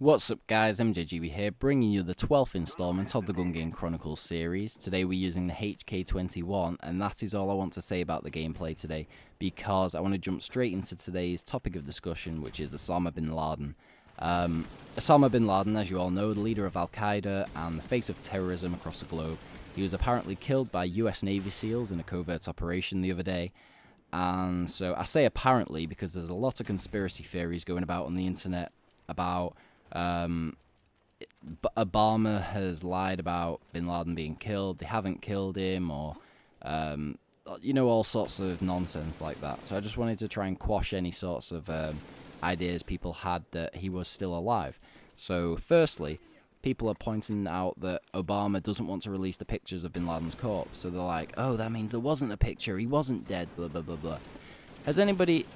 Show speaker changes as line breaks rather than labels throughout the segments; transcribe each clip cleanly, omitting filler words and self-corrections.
What's up guys, MJGB here, bringing you the 12th installment of the Gun Game Chronicles series. Today we're using the HK21, and that is all I want to say about the gameplay today, because I want to jump straight into today's topic of discussion, which is Osama Bin Laden. Osama Bin Laden, as you all know, the leader of Al-Qaeda and the face of terrorism across the globe. He was apparently killed by US Navy SEALs in a covert operation the other day. And so I say apparently because there's a lot of conspiracy theories going about on the internet about Obama has lied about Bin Laden being killed. They haven't killed him, or all sorts of nonsense like that. So I just wanted to try and quash any sorts of ideas people had that he was still alive. So firstly, people are pointing out that Obama doesn't want to release the pictures of Bin Laden's corpse. So they're like, oh, that means there wasn't a picture, he wasn't dead, blah blah blah blah. Has anybody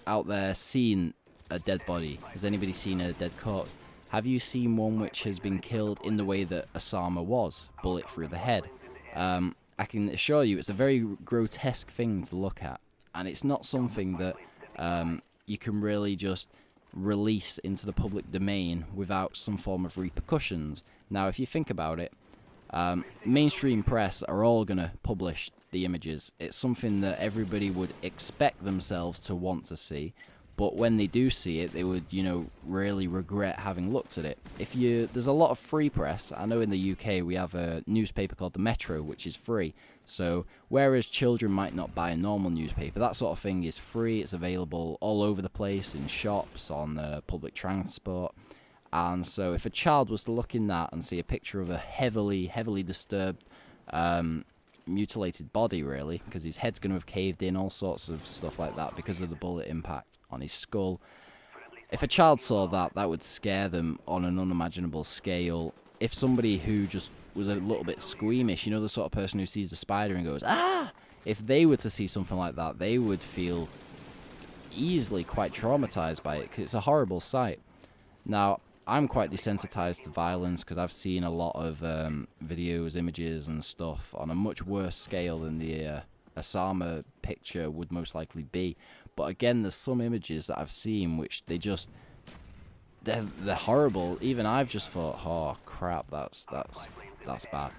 out there seen a dead body? Has anybody seen a dead corpse? Have you seen one which has been killed in the way that Osama was, bullet through the head? I can assure you it's a very grotesque thing to look at, and it's not something that you can really just release into the public domain without some form of repercussions. Now, if you think about it, mainstream press are all going to publish the images. It's something that everybody would expect themselves to want to see. But when they do see it, they would, really regret having looked at it. There's a lot of free press. I know in the UK we have a newspaper called The Metro, which is free. So whereas children might not buy a normal newspaper, that sort of thing is free. It's available all over the place, in shops, on public transport. And so if a child was to look in that and see a picture of a heavily disturbed, mutilated body, really, because his head's going to have caved in, all sorts of stuff like that because of the bullet impact on his skull. If a child saw that, that would scare them on an unimaginable scale. If somebody who just was a little bit squeamish, the sort of person who sees a spider and goes, ah! If they were to see something like that, they would feel easily quite traumatized by it, because it's a horrible sight. Now, I'm quite desensitized to violence because I've seen a lot of videos, images and stuff on a much worse scale than the Osama picture would most likely be. But again, there's some images that I've seen which they're horrible. Even I've just thought, oh crap, that's bad.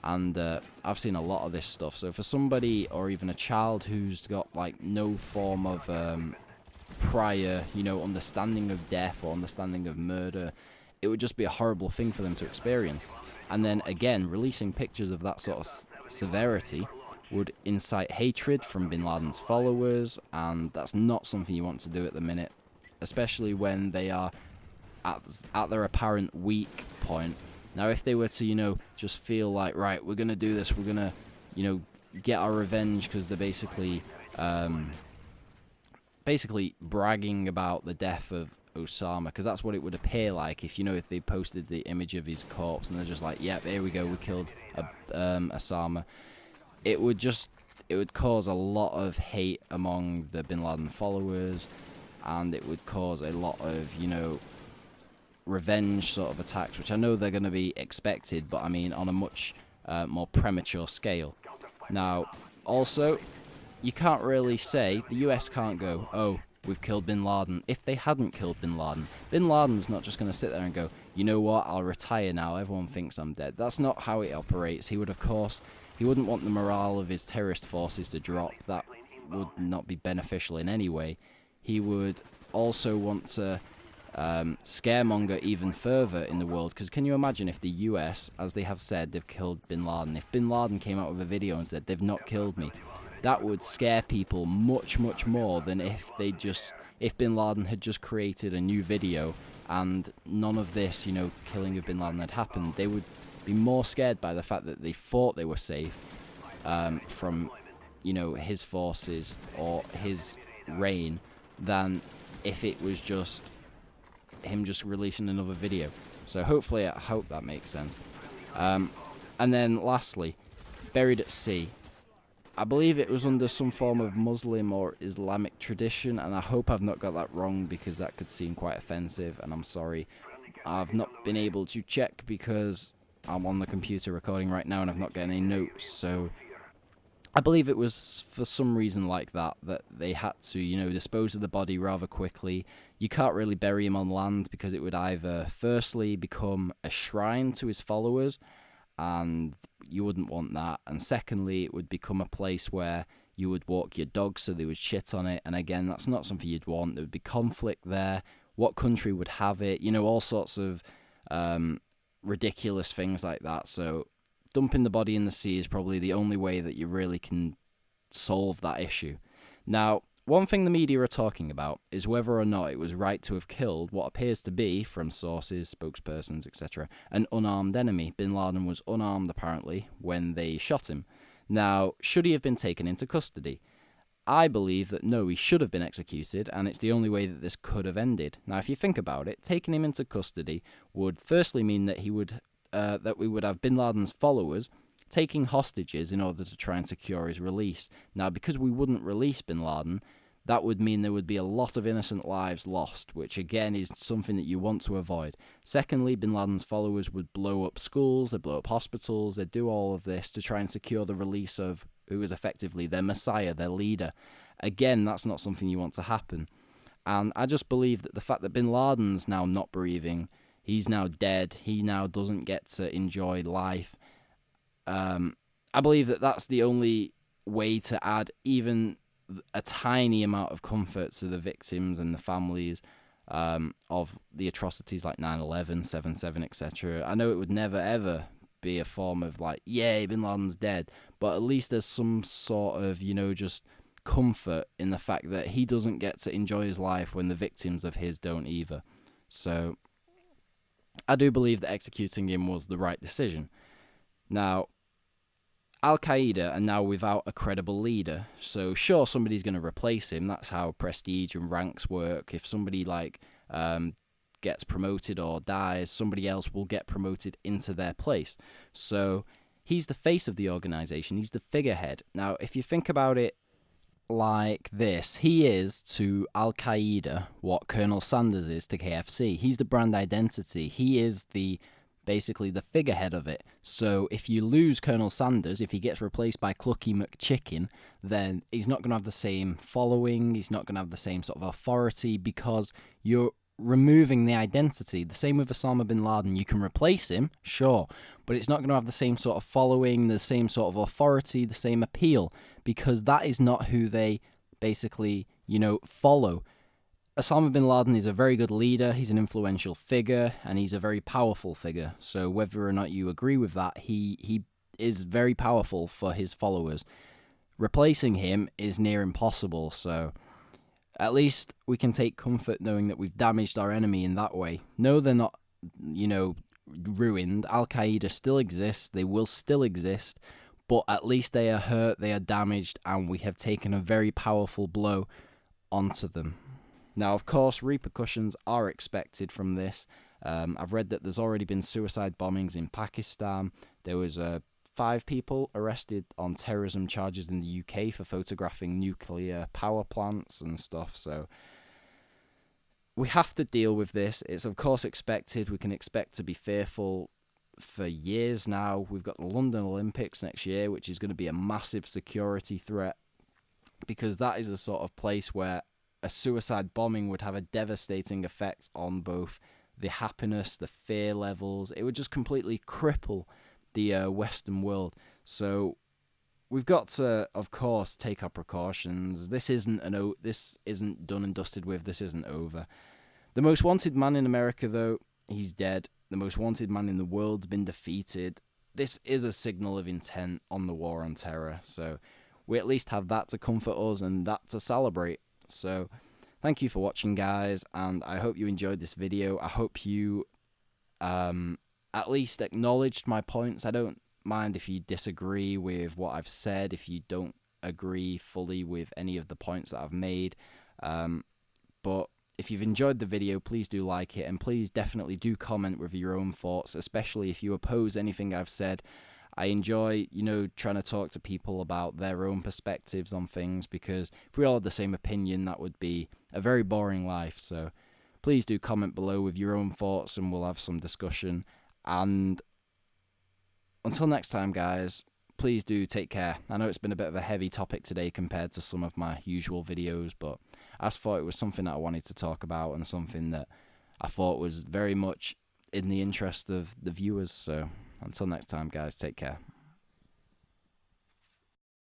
And I've seen a lot of this stuff. So for somebody, or even a child who's got no form of prior, understanding of death or understanding of murder, it would just be a horrible thing for them to experience. And then again, releasing pictures of that sort of severity would incite hatred from Bin Laden's followers, and that's not something you want to do at the minute, especially when they are at their apparent weak point. Now, if they were to, just feel like, right, we're going to do this, we're going to, get our revenge, because they're basically bragging about the death of Osama, because that's what it would appear like if they posted the image of his corpse and they're just like, yep, here we go, we killed Osama. It would cause a lot of hate among the Bin Laden followers, and it would cause a lot of revenge sort of attacks, which I know they're going to be expected, but I mean on a much more premature scale. Now, also, you can't really say, the US can't go, oh, we've killed Bin Laden. If they hadn't killed Bin Laden, Bin Laden's not just going to sit there and go, you know what, I'll retire now, everyone thinks I'm dead. That's not how it operates. He wouldn't want the morale of his terrorist forces to drop. That would not be beneficial in any way. He would also want to scaremonger even further in the world, because can you imagine if the US, as they have said, they've killed Bin Laden, if Bin Laden came out with a video and said, they've not killed me, that would scare people much more than if Bin Laden had just created a new video and none of this, killing of Bin Laden had happened. They would be more scared by the fact that they thought they were safe from, his forces or his reign, than if it was just him just releasing another video. So hopefully, I hope that makes sense. And then lastly, buried at sea. I believe it was under some form of Muslim or Islamic tradition, and I hope I've not got that wrong, because that could seem quite offensive, and I'm sorry. I've not been able to check because I'm on the computer recording right now and I've not got any notes, so I believe it was for some reason like that they had to, dispose of the body rather quickly. You can't really bury him on land because it would either firstly become a shrine to his followers, and you wouldn't want that, and secondly it would become a place where you would walk your dog so they would shit on it, and again that's not something you'd want. There would be conflict there. What country would have it? All sorts of ridiculous things like that. So dumping the body in the sea is probably the only way that you really can solve that issue. Now, one thing the media are talking about is whether or not it was right to have killed what appears to be, from sources, spokespersons, etc., an unarmed enemy. Bin Laden was unarmed, apparently, when they shot him. Now, should he have been taken into custody? I believe that no, he should have been executed, and it's the only way that this could have ended. Now, if you think about it, taking him into custody would firstly mean that that we would have Bin Laden's followers taking hostages in order to try and secure his release. Now, because we wouldn't release Bin Laden, that would mean there would be a lot of innocent lives lost, which again is something that you want to avoid. Secondly, Bin Laden's followers would blow up schools, they'd blow up hospitals, they'd do all of this to try and secure the release of who is effectively their messiah, their leader. Again, that's not something you want to happen. And I just believe that the fact that Bin Laden's now not breathing, he's now dead, he now doesn't get to enjoy life. I believe that that's the only way to add even a tiny amount of comfort to the victims and the families of the atrocities like 9/11, 7/7, etc. I know it would never ever be a form of like, yay, Bin Laden's dead, but at least there's some sort of, just comfort in the fact that he doesn't get to enjoy his life when the victims of his don't either. So I do believe that executing him was the right decision. Now, Al-Qaeda are now without a credible leader, so sure, somebody's going to replace him. That's how prestige and ranks work. If somebody gets promoted or dies, somebody else will get promoted into their place. So he's the face of the organization. He's the figurehead. Now, if you think about it like this, he is to Al-Qaeda what Colonel Sanders is to KFC. He's the brand identity. He is basically the figurehead of it. So if you lose Colonel Sanders, if he gets replaced by Clucky McChicken, then he's not going to have the same following, he's not going to have the same sort of authority, because you're removing the identity. The same with Osama Bin Laden. You can replace him, sure, but it's not going to have the same sort of following, the same sort of authority, the same appeal, because that is not who they basically, follow. Osama Bin Laden is a very good leader, he's an influential figure, and he's a very powerful figure. So whether or not you agree with that, he is very powerful for his followers. Replacing him is near impossible, so at least we can take comfort knowing that we've damaged our enemy in that way. No, they're not, ruined. Al-Qaeda still exists, they will still exist, but at least they are hurt, they are damaged, and we have taken a very powerful blow onto them. Now, of course, repercussions are expected from this. I've read that there's already been suicide bombings in Pakistan. There was 5 people arrested on terrorism charges in the UK for photographing nuclear power plants and stuff. So we have to deal with this. It's, of course, expected. We can expect to be fearful for years now. We've got the London Olympics next year, which is going to be a massive security threat, because that is a sort of place where a suicide bombing would have a devastating effect on both the happiness, the fear levels. It would just completely cripple the Western world. So we've got to, of course, take our precautions. This isn't done and dusted with. This isn't over. The most wanted man in America, though, he's dead. The most wanted man in the world's been defeated. This is a signal of intent on the war on terror. So we at least have that to comfort us and that to celebrate. So thank you for watching, guys, and I hope you enjoyed this video. I hope you at least acknowledged my points. I don't mind if you disagree with what I've said, if you don't agree fully with any of the points that I've made, but if you've enjoyed the video, please do like it, and please definitely do comment with your own thoughts, especially if you oppose anything I've said. I enjoy, trying to talk to people about their own perspectives on things, because if we all had the same opinion, that would be a very boring life. So please do comment below with your own thoughts, and we'll have some discussion. And until next time, guys, please do take care. I know it's been a bit of a heavy topic today compared to some of my usual videos, but I just thought it was something that I wanted to talk about and something that I thought was very much in the interest of the viewers. So until next time, guys, take care.